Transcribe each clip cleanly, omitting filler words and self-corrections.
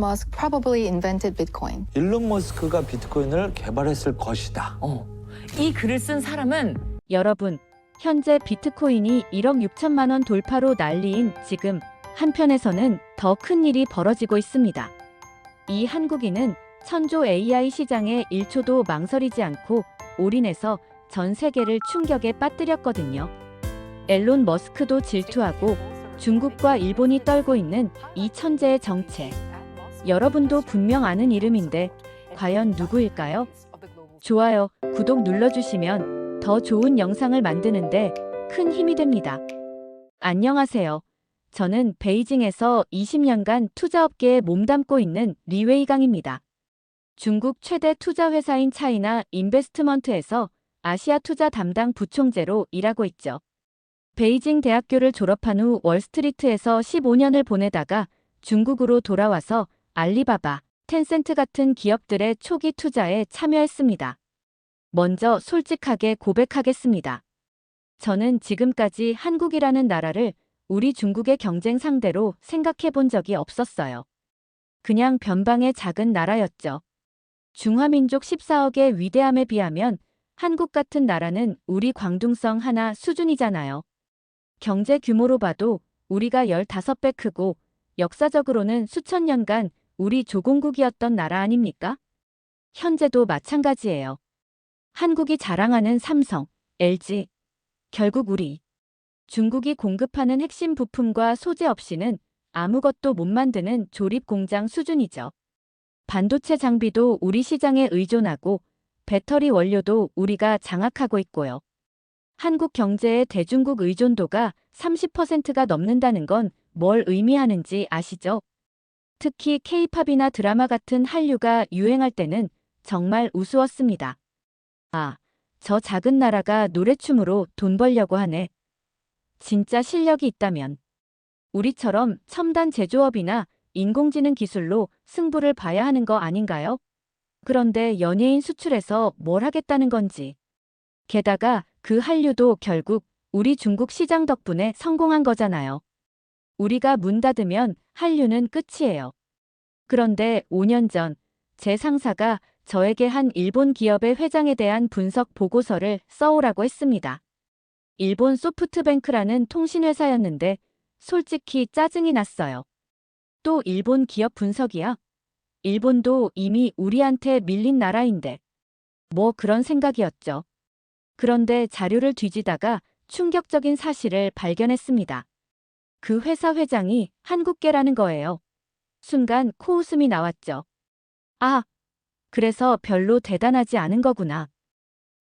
Musk probably invented Bitcoin. 일론 머스크가 비트코인을 개발했을 것이다. 이 글을 쓴 사람은 여러분, 현재 비트코인이 1억 6천만 원 돌파로 난리인 지금 한편에서는 더 큰 일이 벌어지고 있습니다. 이 한국인은 천조 AI 시장에 1초도 망설이지 않고 올인해서 전 세계를 충격에 빠뜨렸거든요. 앨런 머스크도 질투하고 중국과 일본이 떨고 있는 이 천재의 정체. 여러분도 분명 아는 이름인데 과연 누구일까요? 좋아요, 구독 눌러주시면 더 좋은 영상을 만드는데 큰 힘이 됩니다. 안녕하세요. 저는 베이징에서 20년간 투자업계에 몸담고 있는 리웨이강입니다. 중국 최대 투자회사인 차이나 인베스트먼트에서 아시아 투자 담당 부총재로 일하고 있죠. 베이징 대학교를 졸업한 후 월스트리트에서 15년을 보내다가 중국으로 돌아와서 알리바바, 텐센트 같은 기업들의 초기 투자에 참여했습니다. 먼저 솔직하게 고백하겠습니다. 저는 지금까지 한국이라는 나라를 우리 중국의 경쟁 상대로 생각해 본 적이 없었어요. 그냥 변방의 작은 나라였죠. 중화민족 14억의 위대함에 비하면 한국 같은 나라는 우리 광둥성 하나 수준이잖아요. 경제 규모로 봐도 우리가 15배 크고 역사적으로는 수천 년간 우리 조공국이었던 나라 아닙니까? 현재도 마찬가지예요. 한국이 자랑하는 삼성, LG. 결국 우리 중국이 공급하는 핵심 부품과 소재 없이는 아무것도 못 만드는 조립 공장 수준이죠. 반도체 장비도 우리 시장에 의존하고 배터리 원료도 우리가 장악하고 있고요. 한국 경제의 대중국 의존도가 30%가 넘는다는 건 뭘 의미하는지 아시죠? 특히 K-팝이나 드라마 같은 한류가 유행할 때는 정말 우스웠습니다. 아, 저 작은 나라가 노래춤으로 돈 벌려고 하네. 진짜 실력이 있다면 우리처럼 첨단 제조업이나 인공지능 기술로 승부를 봐야 하는 거 아닌가요? 그런데 연예인 수출해서 뭘 하겠다는 건지. 게다가 그 한류도 결국 우리 중국 시장 덕분에 성공한 거잖아요. 우리가 문 닫으면 한류는 끝이에요. 그런데 5년 전 제 상사가 저에게 한 일본 기업의 회장에 대한 분석 보고서를 써오라고 했습니다. 일본 소프트뱅크라는 통신회사였는데 솔직히 짜증이 났어요. 또 일본 기업 분석이야? 일본도 이미 우리한테 밀린 나라인데. 뭐 그런 생각이었죠. 그런데 자료를 뒤지다가 충격적인 사실을 발견했습니다. 그 회사 회장이 한국계라는 거예요. 순간 코웃음이 나왔죠. 아, 그래서 별로 대단하지 않은 거구나.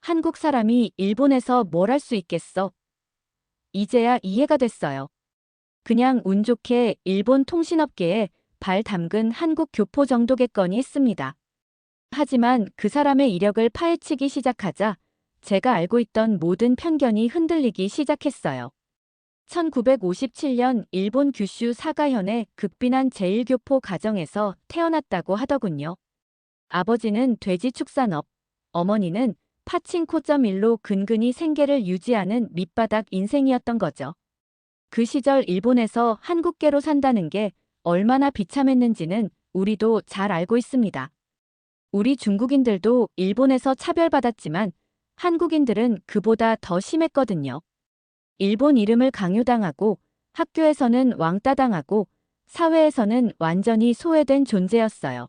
한국 사람이 일본에서 뭘 할 수 있겠어? 이제야 이해가 됐어요. 그냥 운 좋게 일본 통신업계에 발 담근 한국 교포 정도겠거니 했습니다. 하지만 그 사람의 이력을 파헤치기 시작하자 제가 알고 있던 모든 편견이 흔들리기 시작했어요. 1957년 일본 규슈 사가현의 극빈한 제1교포 가정에서 태어났다고 하더군요. 아버지는 돼지 축산업, 어머니는 파친코.1로 근근히 생계를 유지하는 밑바닥 인생이었던 거죠. 그 시절 일본에서 한국계로 산다는 게 얼마나 비참했는지는 우리도 잘 알고 있습니다. 우리 중국인들도 일본에서 차별받았지만 한국인들은 그보다 더 심했거든요. 일본 이름을 강요당하고 학교에서는 왕따당하고 사회에서는 완전히 소외된 존재였어요.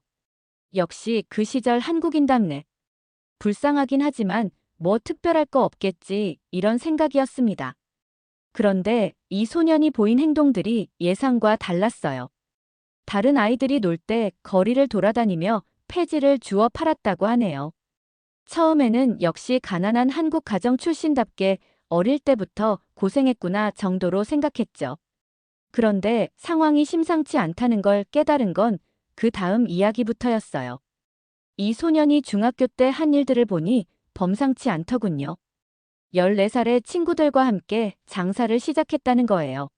역시 그 시절 한국인답네. 불쌍하긴 하지만 뭐 특별할 거 없겠지 이런 생각이었습니다. 그런데 이 소년이 보인 행동들이 예상과 달랐어요. 다른 아이들이 놀 때 거리를 돌아다니며 폐지를 주워 팔았다고 하네요. 처음에는 역시 가난한 한국 가정 출신답게 어릴 때부터 고생했구나 정도로 생각했죠. 그런데 상황이 심상치 않다는 걸 깨달은 건 그 다음 이야기부터였어요. 이 소년이 중학교 때 한 일들을 보니 범상치 않더군요. 14살에 친구들과 함께 장사를 시작했다는 거예요.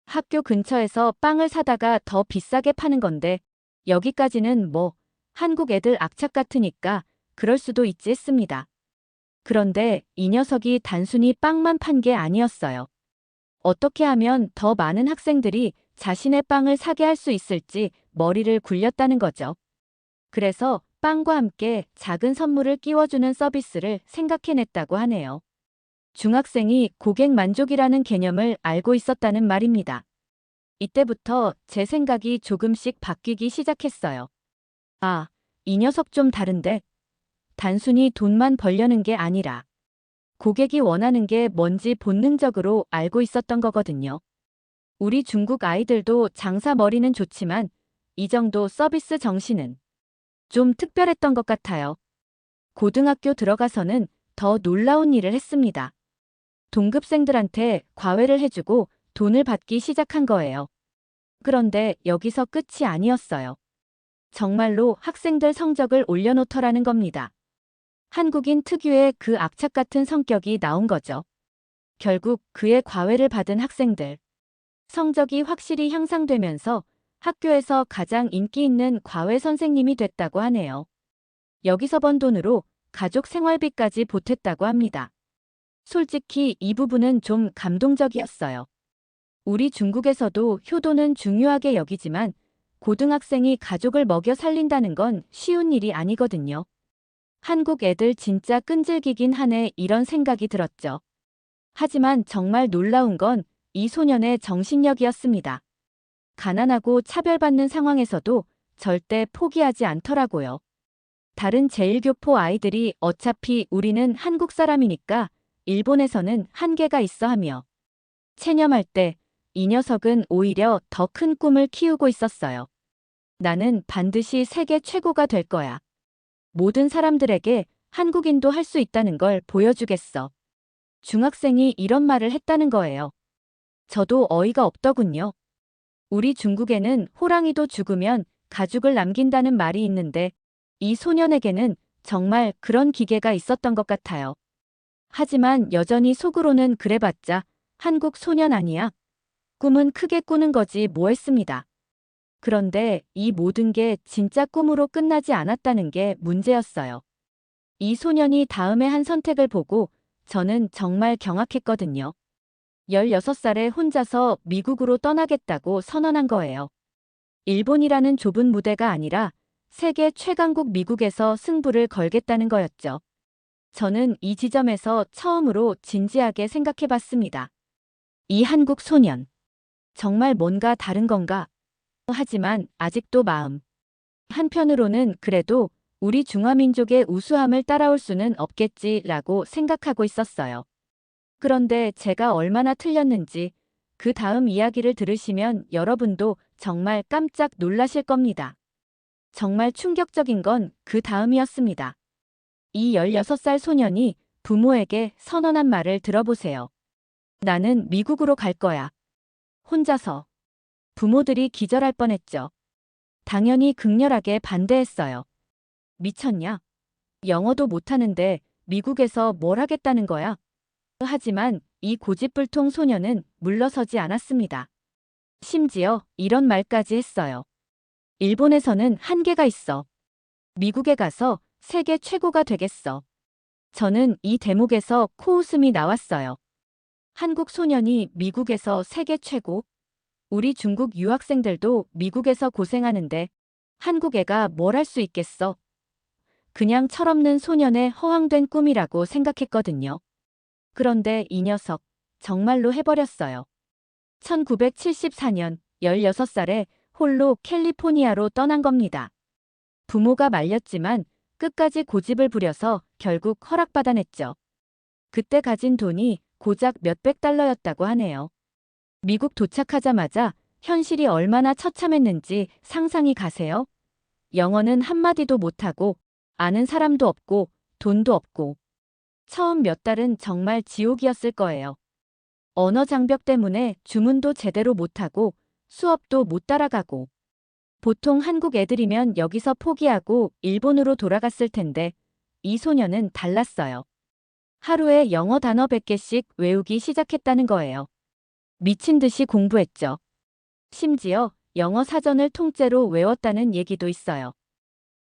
학교 근처에서 빵을 사다가 더 비싸게 파는 건데 여기까지는 뭐 한국 애들 악착 같으니까 그럴 수도 있지 했습니다. 그런데 이 녀석이 단순히 빵만 판 게 아니었어요. 어떻게 하면 더 많은 학생들이 자신의 빵을 사게 할 수 있을지 머리를 굴렸다는 거죠. 그래서 빵과 함께 작은 선물을 끼워주는 서비스를 생각해냈다고 하네요. 중학생이 고객 만족이라는 개념을 알고 있었다는 말입니다. 이때부터 제 생각이 조금씩 바뀌기 시작했어요. 아, 이 녀석 좀 다른데? 단순히 돈만 벌려는 게 아니라 고객이 원하는 게 뭔지 본능적으로 알고 있었던 거거든요. 우리 중국 아이들도 장사 머리는 좋지만 이 정도 서비스 정신은 좀 특별했던 것 같아요. 고등학교 들어가서는 더 놀라운 일을 했습니다. 동급생들한테 과외를 해주고 돈을 받기 시작한 거예요. 그런데 여기서 끝이 아니었어요. 정말로 학생들 성적을 올려놓더라는 겁니다. 한국인 특유의 그 악착 같은 성격이 나온 거죠. 결국 그의 과외를 받은 학생들. 성적이 확실히 향상되면서 학교에서 가장 인기 있는 과외 선생님이 됐다고 하네요. 여기서 번 돈으로 가족 생활비까지 보탰다고 합니다. 솔직히 이 부분은 좀 감동적이었어요. 우리 중국에서도 효도는 중요하게 여기지만 고등학생이 가족을 먹여 살린다는 건 쉬운 일이 아니거든요. 한국 애들 진짜 끈질기긴 하네 이런 생각이 들었죠. 하지만 정말 놀라운 건 이 소년의 정신력이었습니다. 가난하고 차별받는 상황에서도 절대 포기하지 않더라고요. 다른 제1교포 아이들이 어차피 우리는 한국 사람이니까 일본에서는 한계가 있어 하며 체념할 때 이 녀석은 오히려 더 큰 꿈을 키우고 있었어요. 나는 반드시 세계 최고가 될 거야. 모든 사람들에게 한국인도 할 수 있다는 걸 보여주겠어. 중학생이 이런 말을 했다는 거예요. 저도 어이가 없더군요. 우리 중국에는 호랑이도 죽으면 가죽을 남긴다는 말이 있는데 이 소년에게는 정말 그런 기계가 있었던 것 같아요. 하지만 여전히 속으로는 그래봤자 한국 소년 아니야. 꿈은 크게 꾸는 거지 뭐 했습니다. 그런데 이 모든 게 진짜 꿈으로 끝나지 않았다는 게 문제였어요. 이 소년이 다음에 한 선택을 보고 저는 정말 경악했거든요. 16살에 혼자서 미국으로 떠나겠다고 선언한 거예요. 일본이라는 좁은 무대가 아니라 세계 최강국 미국에서 승부를 걸겠다는 거였죠. 저는 이 지점에서 처음으로 진지하게 생각해봤습니다. 이 한국 소년. 정말 뭔가 다른 건가? 하지만 아직도 마음. 한편으로는 그래도 우리 중화민족의 우수함을 따라올 수는 없겠지라고 생각하고 있었어요. 그런데 제가 얼마나 틀렸는지 그 다음 이야기를 들으시면 여러분도 정말 깜짝 놀라실 겁니다. 정말 충격적인 건 그 다음이었습니다. 이 16살 소년이 부모에게 선언한 말을 들어보세요. 나는 미국으로 갈 거야. 혼자서. 부모들이 기절할 뻔했죠. 당연히 극렬하게 반대했어요. 미쳤냐? 영어도 못하는데 미국에서 뭘 하겠다는 거야? 하지만 이 고집불통 소년은 물러서지 않았습니다. 심지어 이런 말까지 했어요. 일본에서는 한계가 있어. 미국에 가서 세계 최고가 되겠어. 저는 이 대목에서 코웃음이 나왔어요. 한국 소년이 미국에서 세계 최고? 우리 중국 유학생들도 미국에서 고생하는데 한국 애가 뭘 할 수 있겠어? 그냥 철없는 소년의 허황된 꿈이라고 생각했거든요. 그런데 이 녀석 정말로 해버렸어요. 1974년 16살에 홀로 캘리포니아로 떠난 겁니다. 부모가 말렸지만 끝까지 고집을 부려서 결국 허락받아냈죠. 그때 가진 돈이 고작 몇백 달러였다고 하네요. 미국 도착하자마자 현실이 얼마나 처참했는지 상상이 가세요? 영어는 한마디도 못하고 아는 사람도 없고 돈도 없고 처음 몇 달은 정말 지옥이었을 거예요. 언어 장벽 때문에 주문도 제대로 못하고 수업도 못 따라가고 보통 한국 애들이면 여기서 포기하고 일본으로 돌아갔을 텐데 이 소녀는 달랐어요. 하루에 영어 단어 100개씩 외우기 시작했다는 거예요. 미친 듯이 공부했죠. 심지어 영어 사전을 통째로 외웠다는 얘기도 있어요.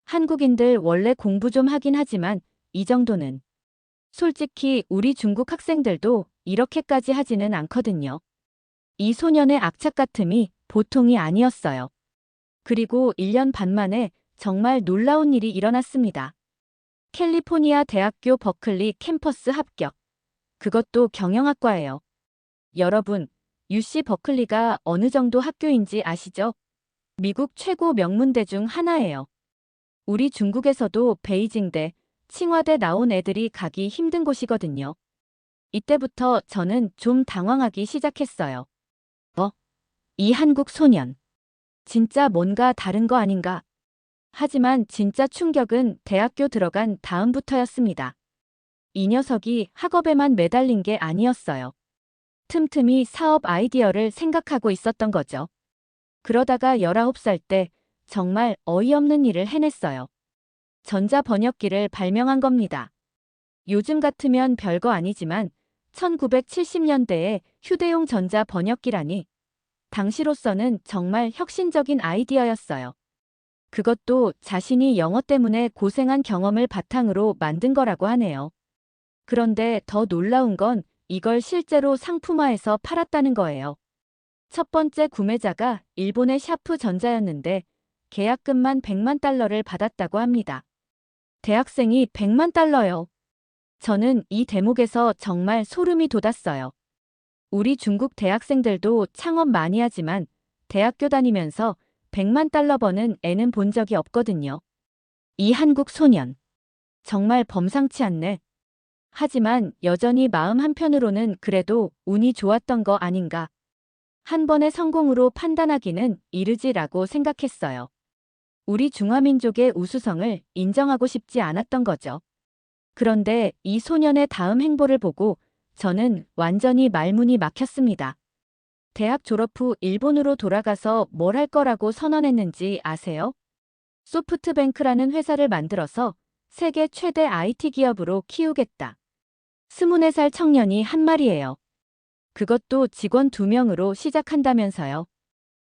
한국인들 원래 공부 좀 하긴 하지만 이 정도는 솔직히 우리 중국 학생들도 이렇게까지 하지는 않거든요. 이 소년의 악착 같음이 보통이 아니었어요. 그리고 1년 반 만에 정말 놀라운 일이 일어났습니다. 캘리포니아 대학교 버클리 캠퍼스 합격. 그것도 경영학과예요. 여러분, UC 버클리가 어느 정도 학교인지 아시죠? 미국 최고 명문대 중 하나예요. 우리 중국에서도 베이징대, 칭화대 나온 애들이 가기 힘든 곳이거든요. 이때부터 저는 좀 당황하기 시작했어요. 이 한국 소년. 진짜 뭔가 다른 거 아닌가? 하지만 진짜 충격은 대학교 들어간 다음부터였습니다. 이 녀석이 학업에만 매달린 게 아니었어요. 틈틈이 사업 아이디어를 생각하고 있었던 거죠. 그러다가 19살 때 정말 어이없는 일을 해냈어요. 전자번역기를 발명한 겁니다. 요즘 같으면 별거 아니지만 1970년대에 휴대용 전자번역기라니 당시로서는 정말 혁신적인 아이디어였어요. 그것도 자신이 영어 때문에 고생한 경험을 바탕으로 만든 거라고 하네요. 그런데 더 놀라운 건 이걸 실제로 상품화해서 팔았다는 거예요. 첫 번째 구매자가 일본의 샤프 전자였는데 계약금만 100만 달러를 받았다고 합니다. 대학생이 100만 달러요. 저는 이 대목에서 정말 소름이 돋았어요. 우리 중국 대학생들도 창업 많이 하지만 대학교 다니면서 100만 달러 버는 애는 본 적이 없거든요. 이 한국 소년. 정말 범상치 않네. 하지만 여전히 마음 한편으로는 그래도 운이 좋았던 거 아닌가. 한 번의 성공으로 판단하기는 이르지라고 생각했어요. 우리 중화민족의 우수성을 인정하고 싶지 않았던 거죠. 그런데 이 소년의 다음 행보를 보고 저는 완전히 말문이 막혔습니다. 대학 졸업 후 일본으로 돌아가서 뭘 할 거라고 선언했는지 아세요? 소프트뱅크라는 회사를 만들어서 세계 최대 IT 기업으로 키우겠다. 24살 청년이 한 말이에요. 그것도 직원 2명으로 시작한다면서요.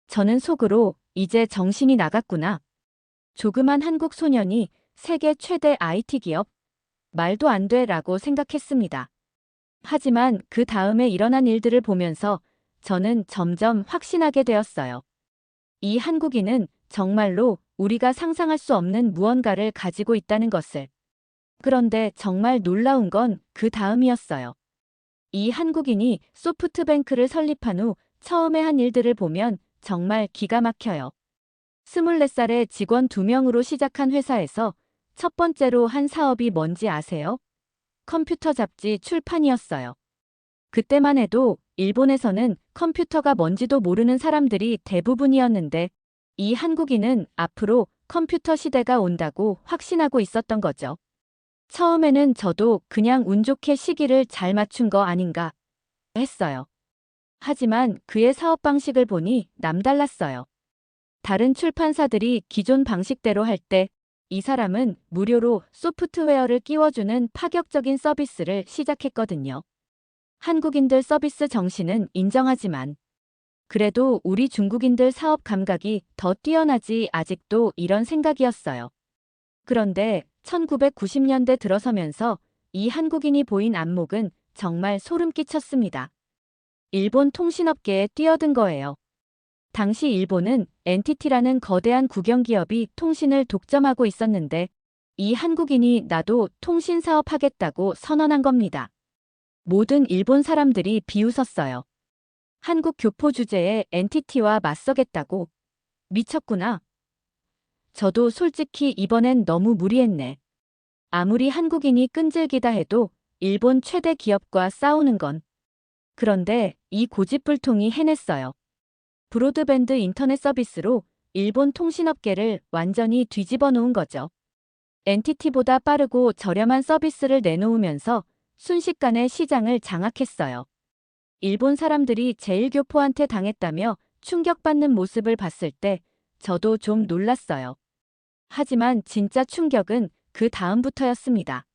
저는 속으로 이제 정신이 나갔구나. 조그만 한국 소년이 세계 최대 IT 기업? 말도 안 돼라고 생각했습니다. 하지만 그 다음에 일어난 일들을 보면서 저는 점점 확신하게 되었어요. 이 한국인은 정말로 우리가 상상할 수 없는 무언가를 가지고 있다는 것을. 그런데 정말 놀라운 건 그 다음이었어요. 이 한국인이 소프트뱅크를 설립한 후 처음에 한 일들을 보면 정말 기가 막혀요. 24살의 직원 2명으로 시작한 회사에서 첫 번째로 한 사업이 뭔지 아세요? 컴퓨터 잡지 출판이었어요. 그때만 해도 일본에서는 컴퓨터가 뭔지도 모르는 사람들이 대부분이었는데 이 한국인은 앞으로 컴퓨터 시대가 온다고 확신하고 있었던 거죠. 처음에는 저도 그냥 운 좋게 시기를 잘 맞춘 거 아닌가 했어요. 하지만 그의 사업 방식을 보니 남달랐어요. 다른 출판사들이 기존 방식대로 할 때 이 사람은 무료로 소프트웨어를 끼워주는 파격적인 서비스를 시작했거든요. 한국인들 서비스 정신은 인정하지만 그래도 우리 중국인들 사업 감각이 더 뛰어나지 아직도 이런 생각이었어요. 그런데 1990년대 들어서면서 이 한국인이 보인 안목은 정말 소름 끼쳤습니다. 일본 통신업계에 뛰어든 거예요. 당시 일본은 NTT라는 거대한 국영기업이 통신을 독점하고 있었는데 이 한국인이 나도 통신 사업 하겠다고 선언한 겁니다. 모든 일본 사람들이 비웃었어요. 한국 교포 주제에 NTT와 맞서겠다고. 미쳤구나. 저도 솔직히 이번엔 너무 무리했네. 아무리 한국인이 끈질기다 해도 일본 최대 기업과 싸우는 건. 그런데 이 고집불통이 해냈어요. 브로드밴드 인터넷 서비스로 일본 통신업계를 완전히 뒤집어 놓은 거죠. NTT보다 빠르고 저렴한 서비스를 내놓으면서 순식간에 시장을 장악했어요. 일본 사람들이 제1교포한테 당했다며 충격받는 모습을 봤을 때 저도 좀 놀랐어요. 하지만 진짜 충격은 그 다음부터였습니다.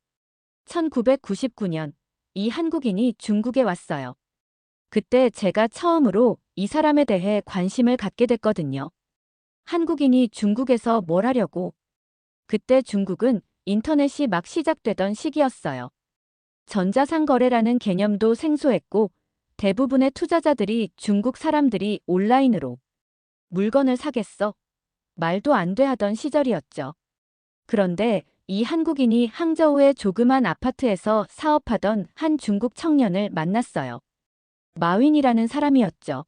1999년 이 한국인이 중국에 왔어요. 그때 제가 처음으로 이 사람에 대해 관심을 갖게 됐거든요. 한국인이 중국에서 뭘 하려고. 그때 중국은 인터넷이 막 시작되던 시기였어요. 전자상거래라는 개념도 생소했고 대부분의 투자자들이 중국 사람들이 온라인으로 물건을 사겠어? 말도 안 돼 하던 시절이었죠. 그런데 이 한국인이 항저우의 조그만 아파트에서 사업하던 한 중국 청년을 만났어요. 마윈이라는 사람이었죠.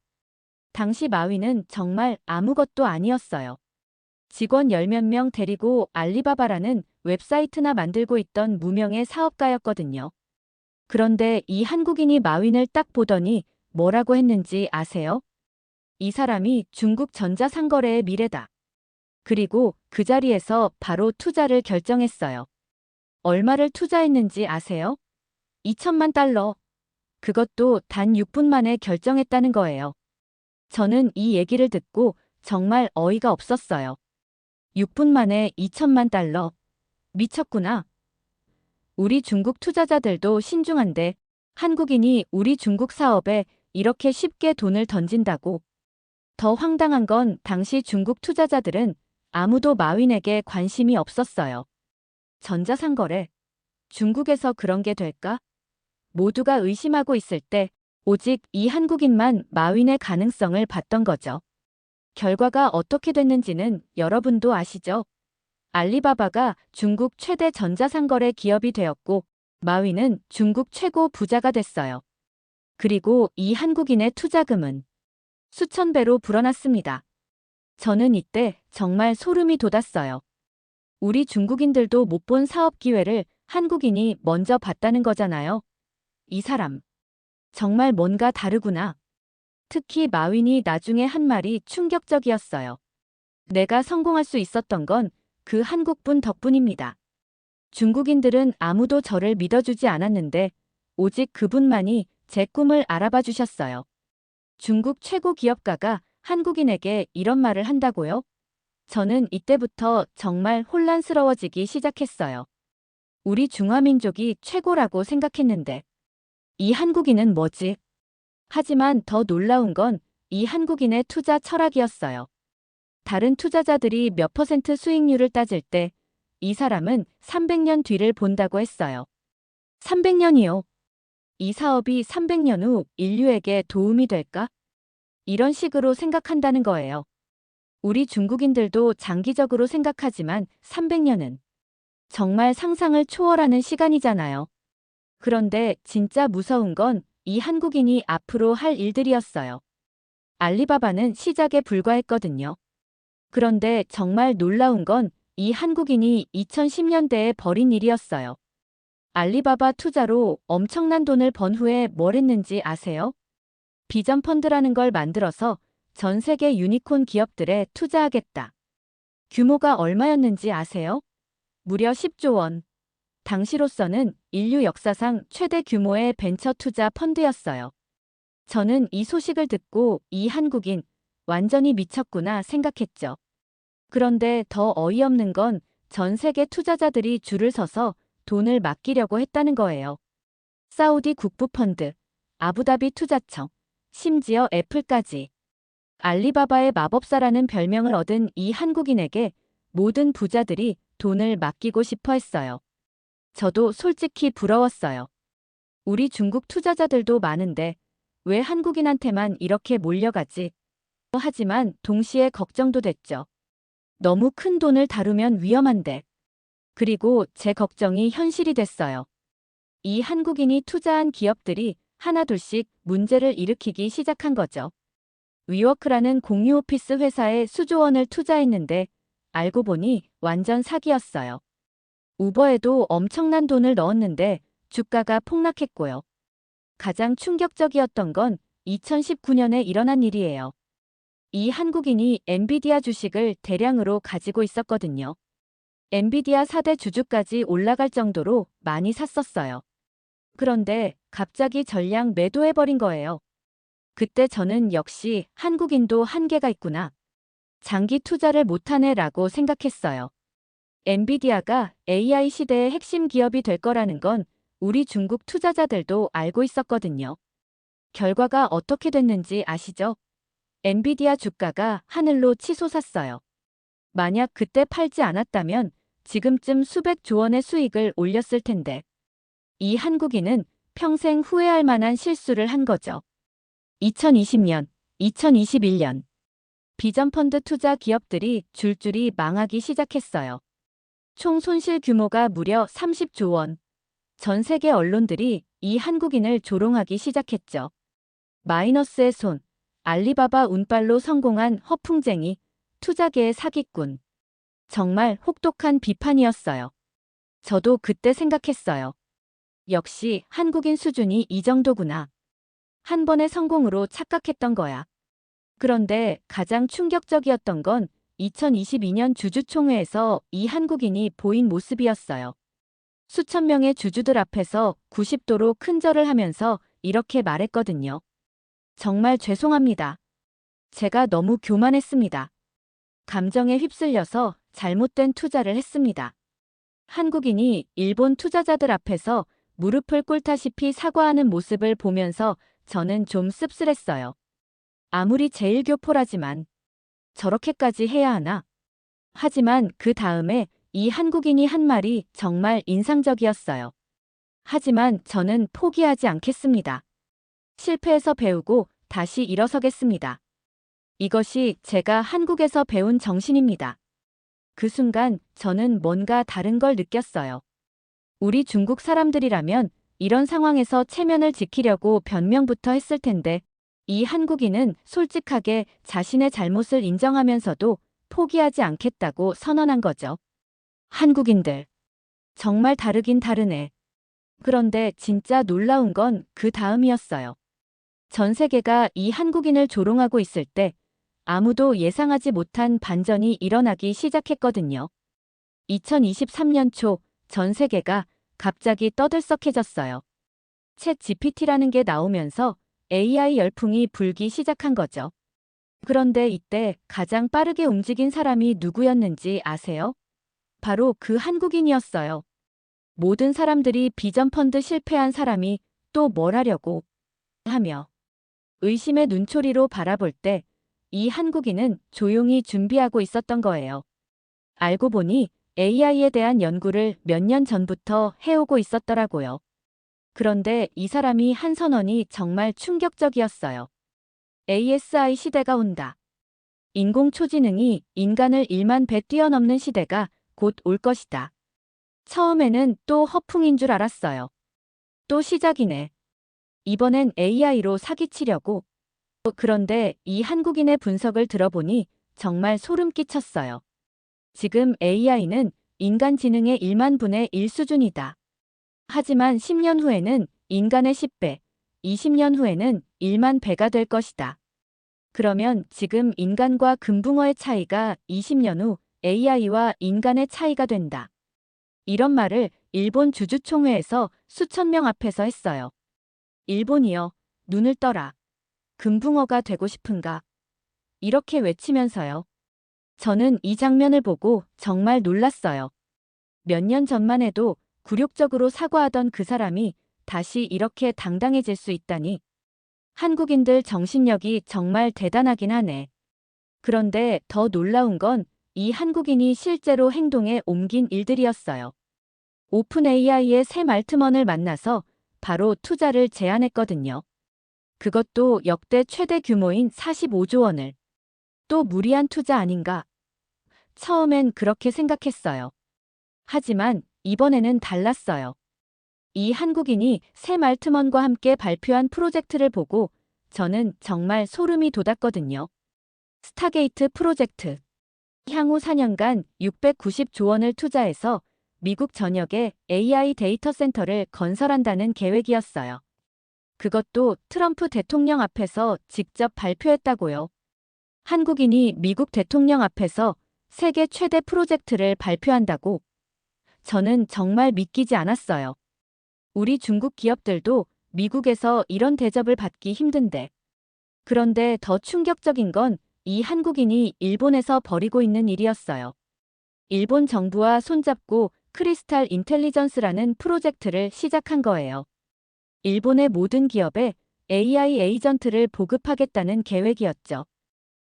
당시 마윈은 정말 아무것도 아니었어요. 직원 열몇 명 데리고 알리바바라는 웹사이트나 만들고 있던 무명의 사업가였거든요. 그런데 이 한국인이 마윈을 딱 보더니 뭐라고 했는지 아세요? 이 사람이 중국 전자상거래의 미래다. 그리고 그 자리에서 바로 투자를 결정했어요. 얼마를 투자했는지 아세요? 2천만 달러. 그것도 단 6분 만에 결정했다는 거예요. 저는 이 얘기를 듣고 정말 어이가 없었어요. 6분 만에 2천만 달러. 미쳤구나. 우리 중국 투자자들도 신중한데 한국인이 우리 중국 사업에 이렇게 쉽게 돈을 던진다고. 더 황당한 건 당시 중국 투자자들은 아무도 마윈에게 관심이 없었어요. 전자상거래. 중국에서 그런 게 될까? 모두가 의심하고 있을 때 오직 이 한국인만 마윈의 가능성을 봤던 거죠. 결과가 어떻게 됐는지는 여러분도 아시죠? 알리바바가 중국 최대 전자상거래 기업이 되었고 마윈은 중국 최고 부자가 됐어요. 그리고 이 한국인의 투자금은 수천 배로 불어났습니다. 저는 이때 정말 소름이 돋았어요. 우리 중국인들도 못 본 사업 기회를 한국인이 먼저 봤다는 거잖아요. 이 사람. 정말 뭔가 다르구나. 특히 마윈이 나중에 한 말이 충격적이었어요. 내가 성공할 수 있었던 건 그 한국분 덕분입니다. 중국인들은 아무도 저를 믿어주지 않았는데 오직 그분만이 제 꿈을 알아봐 주셨어요. 중국 최고 기업가가 한국인에게 이런 말을 한다고요? 저는 이때부터 정말 혼란스러워지기 시작했어요. 우리 중화민족이 최고라고 생각했는데 이 한국인은 뭐지? 하지만 더 놀라운 건 이 한국인의 투자 철학이었어요. 다른 투자자들이 몇 퍼센트 수익률을 따질 때 이 사람은 300년 뒤를 본다고 했어요. 300년이요? 이 사업이 300년 후 인류에게 도움이 될까? 이런 식으로 생각한다는 거예요. 우리 중국인들도 장기적으로 생각하지만 300년은 정말 상상을 초월하는 시간이잖아요. 그런데 진짜 무서운 건 이 한국인이 앞으로 할 일들이었어요. 알리바바는 시작에 불과했거든요. 그런데 정말 놀라운 건 이 한국인이 2010년대에 벌인 일이었어요. 알리바바 투자로 엄청난 돈을 번 후에 뭘 했는지 아세요? 비전 펀드라는 걸 만들어서 전 세계 유니콘 기업들에 투자하겠다. 규모가 얼마였는지 아세요? 무려 10조 원. 당시로서는 인류 역사상 최대 규모의 벤처 투자 펀드였어요. 저는 이 소식을 듣고 이 한국인 완전히 미쳤구나 생각했죠. 그런데 더 어이없는 건 전 세계 투자자들이 줄을 서서 돈을 맡기려고 했다는 거예요. 사우디 국부펀드, 아부다비 투자청, 심지어 애플까지. 알리바바의 마법사라는 별명을 얻은 이 한국인에게 모든 부자들이 돈을 맡기고 싶어 했어요. 저도 솔직히 부러웠어요. 우리 중국 투자자들도 많은데 왜 한국인한테만 이렇게 몰려가지? 하지만 동시에 걱정도 됐죠. 너무 큰 돈을 다루면 위험한데. 그리고 제 걱정이 현실이 됐어요. 이 한국인이 투자한 기업들이 하나둘씩 문제를 일으키기 시작한 거죠. 위워크라는 공유 오피스 회사에 수조 원을 투자했는데 알고 보니 완전 사기였어요. 우버에도 엄청난 돈을 넣었는데 주가가 폭락했고요. 가장 충격적이었던 건 2019년에 일어난 일이에요. 이 한국인이 엔비디아 주식을 대량으로 가지고 있었거든요. 엔비디아 4대 주주까지 올라갈 정도로 많이 샀었어요. 그런데 갑자기 전량 매도해버린 거예요. 그때 저는 역시 한국인도 한계가 있구나. 장기 투자를 못하네 라고 생각했어요. 엔비디아가 AI 시대의 핵심 기업이 될 거라는 건 우리 중국 투자자들도 알고 있었거든요. 결과가 어떻게 됐는지 아시죠? 엔비디아 주가가 하늘로 치솟았어요. 만약 그때 팔지 않았다면 지금쯤 수백 조 원의 수익을 올렸을 텐데. 이 한국인은 평생 후회할 만한 실수를 한 거죠. 2020년, 2021년. 비전펀드 투자 기업들이 줄줄이 망하기 시작했어요. 총 손실 규모가 무려 30조 원. 전 세계 언론들이 이 한국인을 조롱하기 시작했죠. 마이너스의 손, 알리바바 운빨로 성공한 허풍쟁이, 투자계의 사기꾼. 정말 혹독한 비판이었어요. 저도 그때 생각했어요. 역시 한국인 수준이 이 정도구나. 한 번의 성공으로 착각했던 거야. 그런데 가장 충격적이었던 건 2022년 주주총회에서 이 한국인이 보인 모습이었어요. 수천 명의 주주들 앞에서 90도로 큰 절을 하면서 이렇게 말했거든요. 정말 죄송합니다. 제가 너무 교만했습니다. 감정에 휩쓸려서 잘못된 투자를 했습니다. 한국인이 일본 투자자들 앞에서 무릎을 꿇다시피 사과하는 모습을 보면서 저는 좀 씁쓸했어요. 아무리 제일교포라지만 저렇게까지 해야 하나? 하지만 그 다음에 이 한국인이 한 말이 정말 인상적이었어요. 하지만 저는 포기하지 않겠습니다. 실패해서 배우고 다시 일어서겠습니다. 이것이 제가 한국에서 배운 정신입니다. 그 순간 저는 뭔가 다른 걸 느꼈어요. 우리 중국 사람들이라면 이런 상황에서 체면을 지키려고 변명부터 했을 텐데 이 한국인은 솔직하게 자신의 잘못을 인정하면서도 포기하지 않겠다고 선언한 거죠. 한국인들. 정말 다르긴 다르네. 그런데 진짜 놀라운 건 그 다음이었어요. 전 세계가 이 한국인을 조롱하고 있을 때 아무도 예상하지 못한 반전이 일어나기 시작했거든요. 2023년 초 전 세계가 갑자기 떠들썩해졌어요. 챗 GPT라는 게 나오면서 AI 열풍이 불기 시작한 거죠. 그런데 이때 가장 빠르게 움직인 사람이 누구였는지 아세요? 바로 그 한국인이었어요. 모든 사람들이 비전펀드 실패한 사람이 또 뭘 하려고 하며 의심의 눈초리로 바라볼 때 이 한국인은 조용히 준비하고 있었던 거예요. 알고 보니 AI에 대한 연구를 몇 년 전부터 해오고 있었더라고요. 그런데 이 사람이 한 선언이 정말 충격적이었어요. ASI 시대가 온다. 인공초지능이 인간을 1만 배 뛰어넘는 시대가 곧 올 것이다. 처음에는 또 허풍인 줄 알았어요. 또 시작이네. 이번엔 AI로 사기치려고. 그런데 이 한국인의 분석을 들어보니 정말 소름 끼쳤어요. 지금 AI는 인간 지능의 1만 분의 1 수준이다. 하지만 10년 후에는 인간의 10배, 20년 후에는 1만 배가 될 것이다. 그러면 지금 인간과 금붕어의 차이가 20년 후 AI와 인간의 차이가 된다. 이런 말을 일본 주주총회에서 수천 명 앞에서 했어요. 일본이여, 눈을 떠라. 금붕어가 되고 싶은가? 이렇게 외치면서요. 저는 이 장면을 보고 정말 놀랐어요. 몇 년 전만 해도 굴욕적으로 사과하던 그 사람이 다시 이렇게 당당해질 수 있다니. 한국인들 정신력이 정말 대단하긴 하네. 그런데 더 놀라운 건 이 한국인이 실제로 행동에 옮긴 일들이었어요. 오픈 AI의 샘 알트먼을 만나서 바로 투자를 제안했거든요. 그것도 역대 최대 규모인 45조 원을. 또 무리한 투자 아닌가? 처음엔 그렇게 생각했어요. 하지만 이번에는 달랐어요. 이 한국인이 샘 알트먼과 함께 발표한 프로젝트를 보고 저는 정말 소름이 돋았거든요. 스타게이트 프로젝트. 향후 4년간 690조 원을 투자해서 미국 전역에 AI 데이터 센터를 건설한다는 계획이었어요. 그것도 트럼프 대통령 앞에서 직접 발표했다고요. 한국인이 미국 대통령 앞에서 세계 최대 프로젝트를 발표한다고? 저는 정말 믿기지 않았어요. 우리 중국 기업들도 미국에서 이런 대접을 받기 힘든데. 그런데 더 충격적인 건 이 한국인이 일본에서 벌이고 있는 일이었어요. 일본 정부와 손잡고 크리스탈 인텔리전스라는 프로젝트를 시작한 거예요. 일본의 모든 기업에 AI 에이전트를 보급하겠다는 계획이었죠.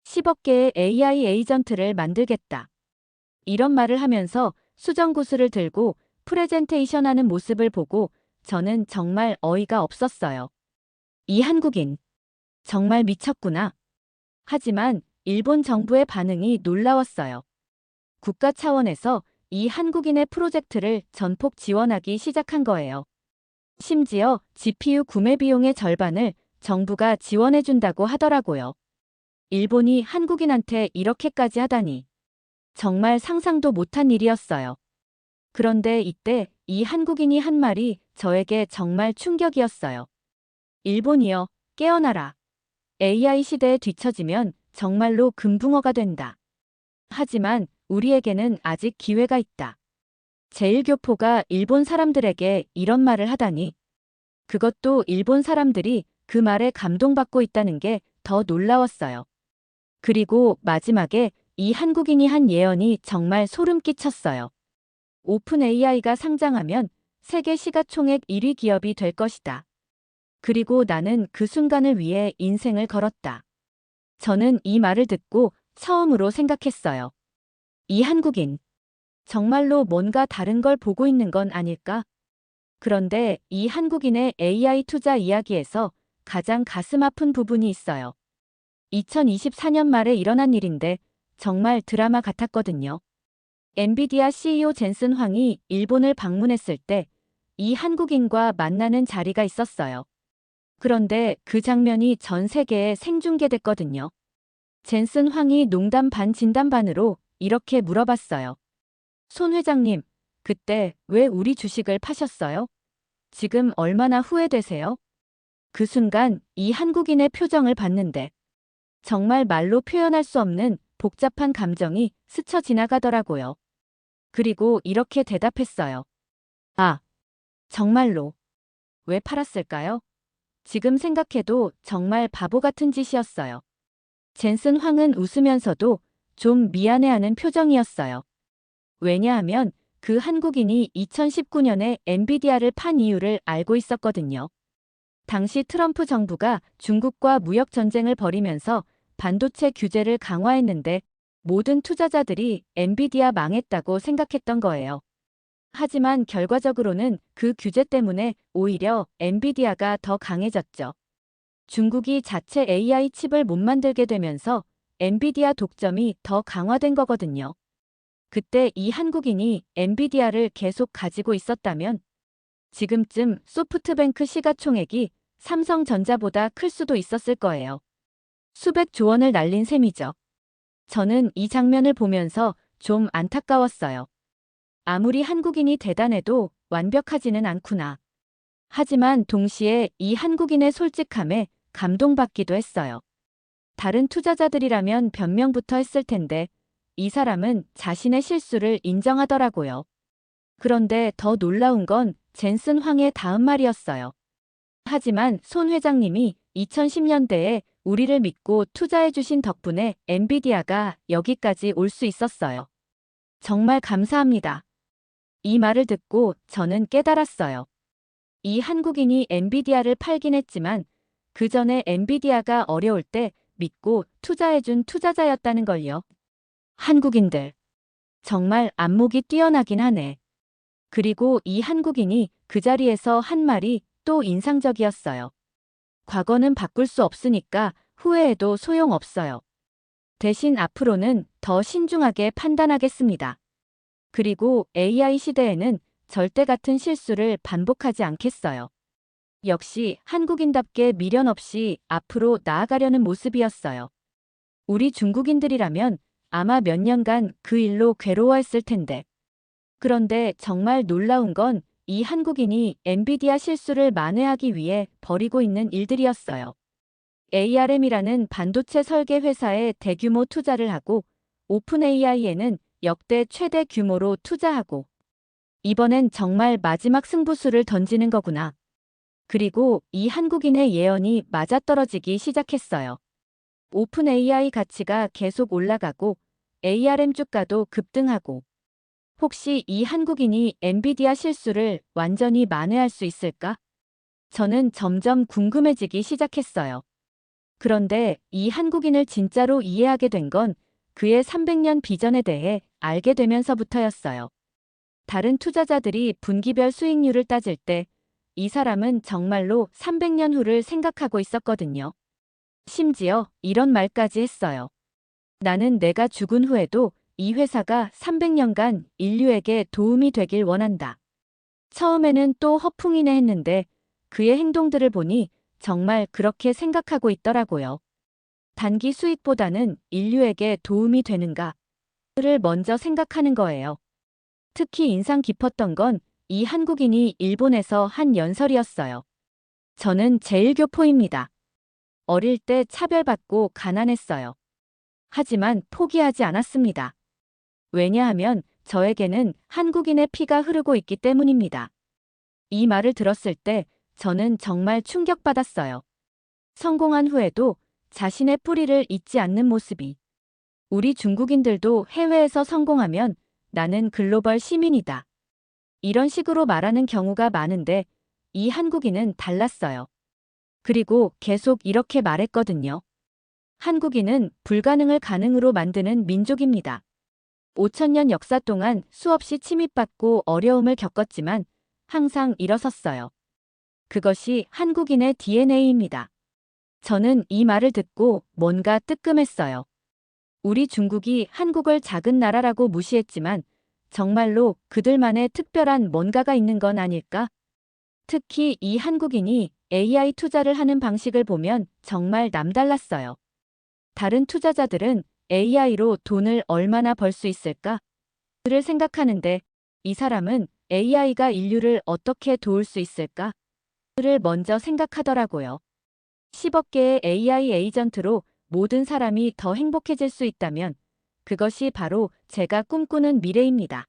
10억 개의 AI 에이전트를 만들겠다. 이런 말을 하면서 수정구슬을 들고 프레젠테이션하는 모습을 보고 저는 정말 어이가 없었어요. 이 한국인. 정말 미쳤구나. 하지만 일본 정부의 반응이 놀라웠어요. 국가 차원에서 이 한국인의 프로젝트를 전폭 지원하기 시작한 거예요. 심지어 GPU 구매 비용의 절반을 정부가 지원해준다고 하더라고요. 일본이 한국인한테 이렇게까지 하다니. 정말 상상도 못한 일이었어요. 그런데 이때 이 한국인이 한 말이 저에게 정말 충격이었어요. 일본이여, 깨어나라. AI 시대에 뒤처지면 정말로 금붕어가 된다. 하지만 우리에게는 아직 기회가 있다. 제1교포가 일본 사람들에게 이런 말을 하다니. 그것도 일본 사람들이 그 말에 감동받고 있다는 게 더 놀라웠어요. 그리고 마지막에 이 한국인이 한 예언이 정말 소름 끼쳤어요. 오픈 AI가 상장하면 세계 시가총액 1위 기업이 될 것이다. 그리고 나는 그 순간을 위해 인생을 걸었다. 저는 이 말을 듣고 처음으로 생각했어요. 이 한국인. 정말로 뭔가 다른 걸 보고 있는 건 아닐까? 그런데 이 한국인의 AI 투자 이야기에서 가장 가슴 아픈 부분이 있어요. 2024년 말에 일어난 일인데 정말 드라마 같았거든요. 엔비디아 CEO 젠슨 황이 일본을 방문했을 때 이 한국인과 만나는 자리가 있었어요. 그런데 그 장면이 전 세계에 생중계됐거든요. 젠슨 황이 농담 반 진담 반으로 이렇게 물어봤어요. 손 회장님, 그때 왜 우리 주식을 파셨어요? 지금 얼마나 후회되세요? 그 순간 이 한국인의 표정을 봤는데 정말 말로 표현할 수 없는 복잡한 감정이 스쳐 지나가더라고요. 그리고 이렇게 대답했어요. 아, 정말로. 왜 팔았을까요? 지금 생각해도 정말 바보 같은 짓이었어요. 젠슨 황은 웃으면서도 좀 미안해하는 표정이었어요. 왜냐하면 그 한국인이 2019년에 엔비디아를 판 이유를 알고 있었거든요. 당시 트럼프 정부가 중국과 무역 전쟁을 벌이면서 반도체 규제를 강화했는데 모든 투자자들이 엔비디아 망했다고 생각했던 거예요. 하지만 결과적으로는 그 규제 때문에 오히려 엔비디아가 더 강해졌죠. 중국이 자체 AI 칩을 못 만들게 되면서 엔비디아 독점이 더 강화된 거거든요. 그때 이 한국인이 엔비디아를 계속 가지고 있었다면 지금쯤 소프트뱅크 시가총액이 삼성전자보다 클 수도 있었을 거예요. 수백조 원을 날린 셈이죠. 저는 이 장면을 보면서 좀 안타까웠어요. 아무리 한국인이 대단해도 완벽하지는 않구나. 하지만 동시에 이 한국인의 솔직함에 감동받기도 했어요. 다른 투자자들이라면 변명부터 했을 텐데 이 사람은 자신의 실수를 인정하더라고요. 그런데 더 놀라운 건 젠슨 황의 다음 말이었어요. 하지만 손 회장님이 2010년대에 우리를 믿고 투자해주신 덕분에 엔비디아가 여기까지 올 수 있었어요. 정말 감사합니다. 이 말을 듣고 저는 깨달았어요. 이 한국인이 엔비디아를 팔긴 했지만 그 전에 엔비디아가 어려울 때 믿고 투자해준 투자자였다는 걸요. 한국인들. 정말 안목이 뛰어나긴 하네. 그리고 이 한국인이 그 자리에서 한 말이 또 인상적이었어요. 과거는 바꿀 수 없으니까 후회해도 소용없어요. 대신 앞으로는 더 신중하게 판단하겠습니다. 그리고 AI 시대에는 절대 같은 실수를 반복하지 않겠어요. 역시 한국인답게 미련 없이 앞으로 나아가려는 모습이었어요. 우리 중국인들이라면 아마 몇 년간 그 일로 괴로워했을 텐데. 그런데 정말 놀라운 건 이 한국인이 엔비디아 실수를 만회하기 위해 벌이고 있는 일들이었어요. ARM이라는 반도체 설계 회사에 대규모 투자를 하고 오픈 AI에는 역대 최대 규모로 투자하고 이번엔 정말 마지막 승부수를 던지는 거구나. 그리고 이 한국인의 예언이 맞아떨어지기 시작했어요. 오픈 AI 가치가 계속 올라가고 ARM 주가도 급등하고 혹시 이 한국인이 엔비디아 실수를 완전히 만회할 수 있을까? 저는 점점 궁금해지기 시작했어요. 그런데 이 한국인을 진짜로 이해하게 된 건 그의 300년 비전에 대해 알게 되면서부터였어요. 다른 투자자들이 분기별 수익률을 따질 때 이 사람은 정말로 300년 후를 생각하고 있었거든요. 심지어 이런 말까지 했어요. 나는 내가 죽은 후에도 이 회사가 300년간 인류에게 도움이 되길 원한다. 처음에는 또 허풍이네 했는데 그의 행동들을 보니 정말 그렇게 생각하고 있더라고요. 단기 수익보다는 인류에게 도움이 되는가를 먼저 생각하는 거예요. 특히 인상 깊었던 건 이 한국인이 일본에서 한 연설이었어요. 저는 제1교포입니다. 어릴 때 차별받고 가난했어요. 하지만 포기하지 않았습니다. 왜냐하면 저에게는 한국인의 피가 흐르고 있기 때문입니다. 이 말을 들었을 때 저는 정말 충격받았어요. 성공한 후에도 자신의 뿌리를 잊지 않는 모습이. 우리 중국인들도 해외에서 성공하면 나는 글로벌 시민이다. 이런 식으로 말하는 경우가 많은데 이 한국인은 달랐어요. 그리고 계속 이렇게 말했거든요. 한국인은 불가능을 가능으로 만드는 민족입니다. 5,000년 역사 동안 수없이 침입받고 어려움을 겪었지만 항상 일어섰어요. 그것이 한국인의 DNA입니다. 저는 이 말을 듣고 뭔가 뜨끔했어요. 우리 중국이 한국을 작은 나라라고 무시했지만 정말로 그들만의 특별한 뭔가가 있는 건 아닐까? 특히 이 한국인이 AI 투자를 하는 방식을 보면 정말 남달랐어요. 다른 투자자들은 AI로 돈을 얼마나 벌 수 있을까? 를 생각하는데 이 사람은 AI가 인류를 어떻게 도울 수 있을까? 를 먼저 생각하더라고요. 10억 개의 AI 에이전트로 모든 사람이 더 행복해질 수 있다면 그것이 바로 제가 꿈꾸는 미래입니다.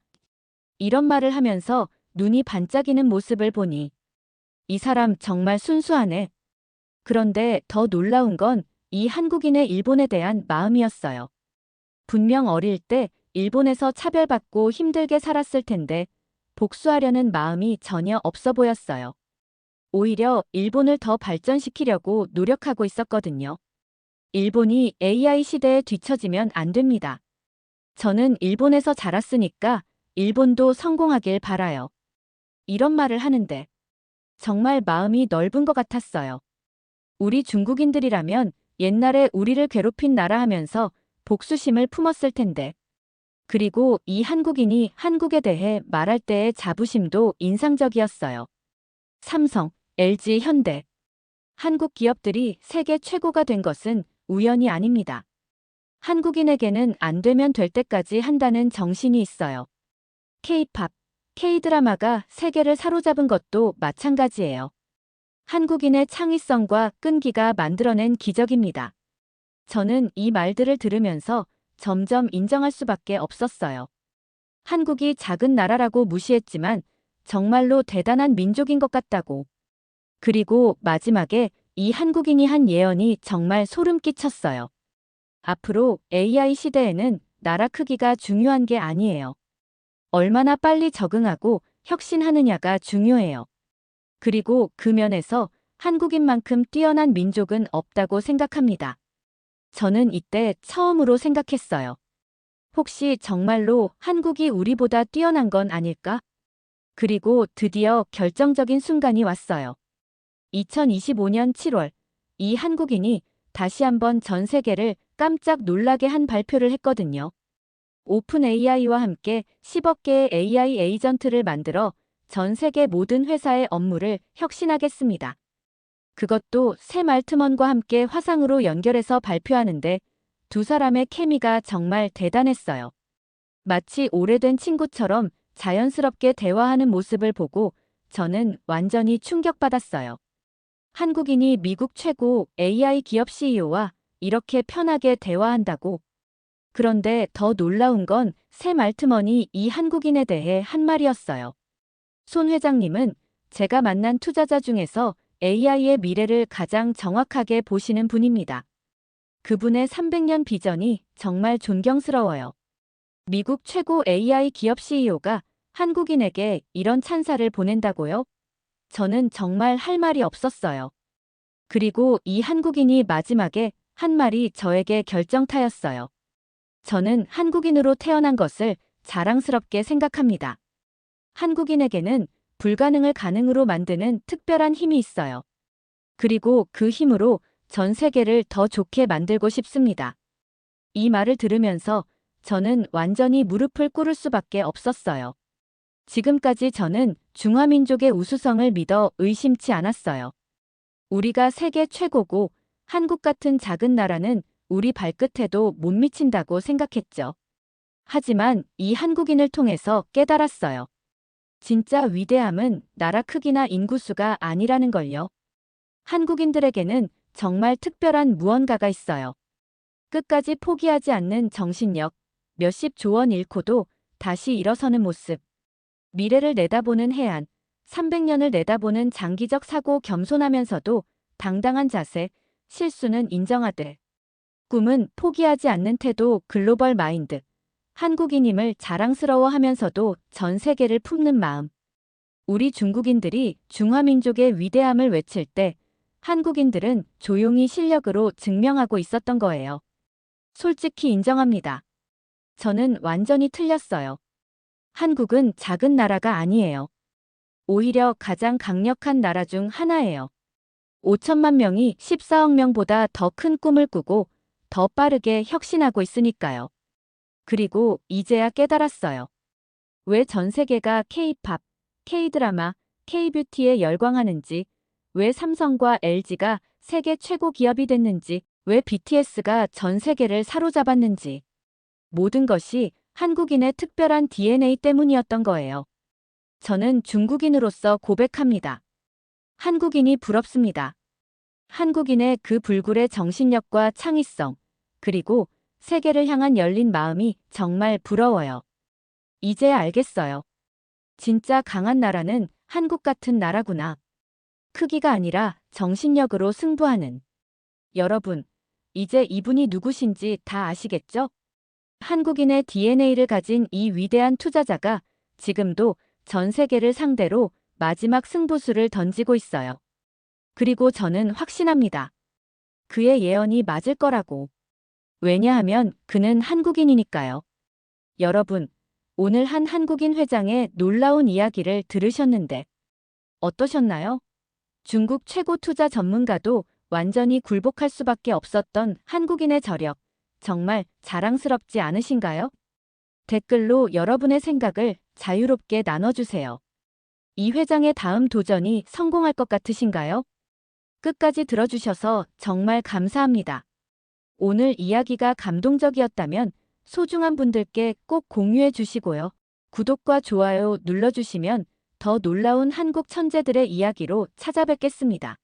이런 말을 하면서 눈이 반짝이는 모습을 보니 이 사람 정말 순수하네. 그런데 더 놀라운 건 이 한국인의 일본에 대한 마음이었어요. 분명 어릴 때 일본에서 차별받고 힘들게 살았을 텐데 복수하려는 마음이 전혀 없어 보였어요. 오히려 일본을 더 발전시키려고 노력하고 있었거든요. 일본이 AI 시대에 뒤처지면 안 됩니다. 저는 일본에서 자랐으니까 일본도 성공하길 바라요. 이런 말을 하는데 정말 마음이 넓은 것 같았어요. 우리 중국인들이라면 옛날에 우리를 괴롭힌 나라 하면서 복수심을 품었을 텐데. 그리고 이 한국인이 한국에 대해 말할 때의 자부심도 인상적이었어요. 삼성, LG, 현대. 한국 기업들이 세계 최고가 된 것은 우연이 아닙니다. 한국인에게는 안 되면 될 때까지 한다는 정신이 있어요. K-팝, K-드라마가 세계를 사로잡은 것도 마찬가지예요. 한국인의 창의성과 끈기가 만들어낸 기적입니다. 저는 이 말들을 들으면서 점점 인정할 수밖에 없었어요. 한국이 작은 나라라고 무시했지만 정말로 대단한 민족인 것 같다고. 그리고 마지막에 이 한국인이 한 예언이 정말 소름 끼쳤어요. 앞으로 AI 시대에는 나라 크기가 중요한 게 아니에요. 얼마나 빨리 적응하고 혁신하느냐가 중요해요. 그리고 그 면에서 한국인만큼 뛰어난 민족은 없다고 생각합니다. 저는 이때 처음으로 생각했어요. 혹시 정말로 한국이 우리보다 뛰어난 건 아닐까? 그리고 드디어 결정적인 순간이 왔어요. 2025년 7월, 이 한국인이 다시 한번 전 세계를 깜짝 놀라게 한 발표를 했거든요. 오픈 AI와 함께 10억 개의 AI 에이전트를 만들어 전 세계 모든 회사의 업무를 혁신하겠습니다. 그것도 샘 알트먼과 함께 화상으로 연결해서 발표하는데 두 사람의 케미가 정말 대단했어요. 마치 오래된 친구처럼 자연스럽게 대화하는 모습을 보고 저는 완전히 충격받았어요. 한국인이 미국 최고 AI 기업 CEO와 이렇게 편하게 대화한다고. 그런데 더 놀라운 건 샘 알트먼이 이 한국인에 대해 한 말이었어요. 손 회장님은 제가 만난 투자자 중에서 AI의 미래를 가장 정확하게 보시는 분입니다. 그분의 300년 비전이 정말 존경스러워요. 미국 최고 AI 기업 CEO가 한국인에게 이런 찬사를 보낸다고요? 저는 정말 할 말이 없었어요. 그리고 이 한국인이 마지막에 한 말이 저에게 결정타였어요. 저는 한국인으로 태어난 것을 자랑스럽게 생각합니다. 한국인에게는 불가능을 가능으로 만드는 특별한 힘이 있어요. 그리고 그 힘으로 전 세계를 더 좋게 만들고 싶습니다. 이 말을 들으면서 저는 완전히 무릎을 꿇을 수밖에 없었어요. 지금까지 저는 중화민족의 우수성을 믿어 의심치 않았어요. 우리가 세계 최고고 한국 같은 작은 나라는 우리 발끝에도 못 미친다고 생각했죠. 하지만 이 한국인을 통해서 깨달았어요. 진짜 위대함은 나라 크기나 인구수가 아니라는 걸요. 한국인들에게는 정말 특별한 무언가가 있어요. 끝까지 포기하지 않는 정신력, 몇십 조 원 잃고도 다시 일어서는 모습, 미래를 내다보는 해안, 300년을 내다보는 장기적 사고, 겸손하면서도 당당한 자세, 실수는 인정하되 꿈은 포기하지 않는 태도, 글로벌 마인드, 한국인임을 자랑스러워하면서도 전 세계를 품는 마음. 우리 중국인들이 중화민족의 위대함을 외칠 때 한국인들은 조용히 실력으로 증명하고 있었던 거예요. 솔직히 인정합니다. 저는 완전히 틀렸어요. 한국은 작은 나라가 아니에요. 오히려 가장 강력한 나라 중 하나예요. 5천만 명이 14억 명보다 더 큰 꿈을 꾸고 더 빠르게 혁신하고 있으니까요. 그리고 이제야 깨달았어요. 왜 전 세계가 K-팝, K-드라마, K-뷰티에 열광하는지, 왜 삼성과 LG가 세계 최고 기업이 됐는지, 왜 BTS가 전 세계를 사로잡았는지. 모든 것이 한국인의 특별한 DNA 때문이었던 거예요. 저는 중국인으로서 고백합니다. 한국인이 부럽습니다. 한국인의 그 불굴의 정신력과 창의성, 그리고 세계를 향한 열린 마음이 정말 부러워요. 이제야 알겠어요. 진짜 강한 나라는 한국 같은 나라구나. 크기가 아니라 정신력으로 승부하는. 여러분, 이제 이분이 누구신지 다 아시겠죠? 한국인의 DNA를 가진 이 위대한 투자자가 지금도 전 세계를 상대로 마지막 승부수를 던지고 있어요. 그리고 저는 확신합니다. 그의 예언이 맞을 거라고. 왜냐하면 그는 한국인이니까요. 여러분, 오늘 한 한국인 회장의 놀라운 이야기를 들으셨는데 어떠셨나요? 중국 최고 투자 전문가도 완전히 굴복할 수밖에 없었던 한국인의 저력, 정말 자랑스럽지 않으신가요? 댓글로 여러분의 생각을 자유롭게 나눠주세요. 이 회장의 다음 도전이 성공할 것 같으신가요? 끝까지 들어주셔서 정말 감사합니다. 오늘 이야기가 감동적이었다면 소중한 분들께 꼭 공유해 주시고요. 구독과 좋아요 눌러주시면 더 놀라운 한국 천재들의 이야기로 찾아뵙겠습니다.